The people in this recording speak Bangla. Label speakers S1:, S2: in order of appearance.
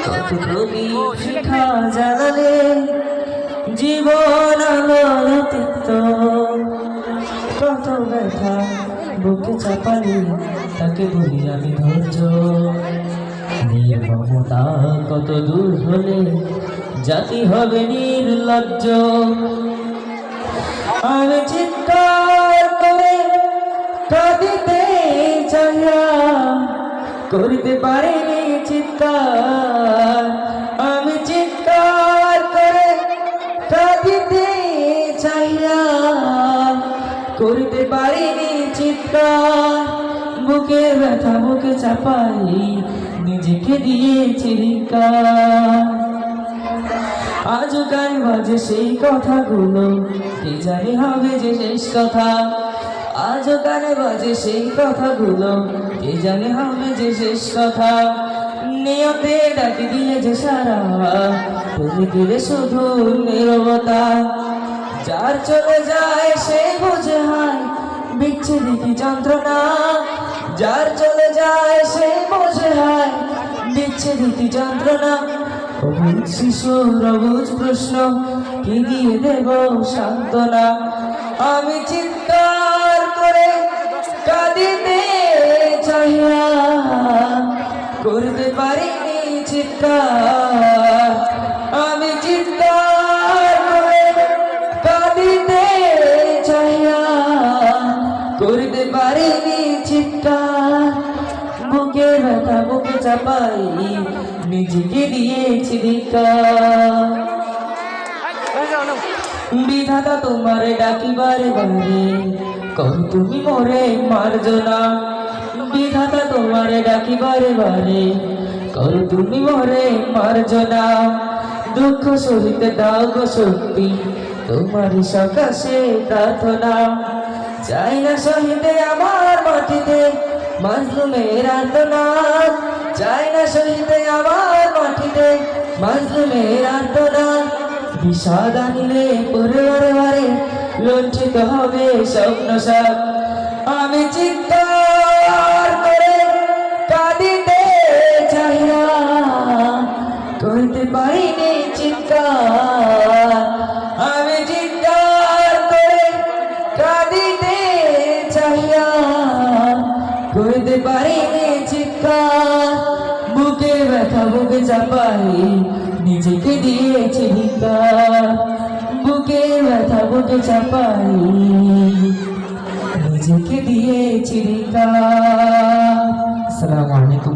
S1: কত প্রদীপ শিখা জ্বালালে জীবন আলোর তিক্ত, কত ব্যথা বুকে চাপালে তাকে বলি আমি ধৈর্য। নির্মমতা কত দূর হলে জাতি হবে নির্লজ্জ। আমি চিৎকার করে কাঁদিতে চাহিয়া করিতে পারিনি চিৎকার। আমি চিৎকার করে কাঁদিতে চাহিয়া করিতে পারিনি চিৎকার। বুকে ব্যথা বুকে চাপাই নিজেকে দিয়েছি ধিক্কার। আজও গায়ে বাজে সেই কথাগুলো, কে জানে হবে যে শেষ কথা। আজও গানে বাজে সেই কথাগুলো, কে জানে হবে যে শেষ কথা। নিয়তে ডাকি দিয়ে যে সারা তুমি দিলে শুধু নীরবতা। যার চলে যায় সে বুঝে হায় বিচ্ছেদ কি যন্ত্রণা। যার চলে যায় সে বুঝে হায় বিচ্ছেদ কি যন্ত্রণা। অবুঝ শিশুর অবুঝ প্রশ্ন কি দিয়ে দেব সান্ত্বনা। আমি চিৎকার করে কাঁদিতে চাহিয়া করতে পারিনি চিৎকার। আমি চিৎকার করে কাঁদিতে চাহিয়া করতে পারিনি চিৎকার। বুকে ব্যথা বুকে চাপাই নিজেকে দিয়েছি ধিক্কার। বিধাতা তোমারে ডাকি বারে বারে কর তুমি মোরে মার্জনা। বিধাতা তোমারে ডাকি বারে বারে কর তুমি মোরে মার্জনা। দুঃখ সহিতে দাও গো শক্তি তোমারই সকাশে প্রার্থনা। চাই না সহিতে আমার মাটিতে মাজলুমের আর্তনাদ। চাই না সহিতে আমার মাটিতে মাজলুমের আর্তনাদ। বিষাদ আনিলে পরিবারে বারে লজ্জিত হবে স্বপ্ন সাপ। আমি চিৎকার করে কাঁদিতে চাহিয়া করতে পারিনি চিৎকার। আমি চিৎকার করে কাঁদিতে চাহিয়া করতে পারিনি চিৎকার। বুকে ব্যথা বুকে চাপাই নিজেকে দিয়েছি ধিক্কার। বুকে ব্যথা বুকে চাপাই নিজেকে দিয়েছি ধিক্কার। আসসালামু আলাইকুম।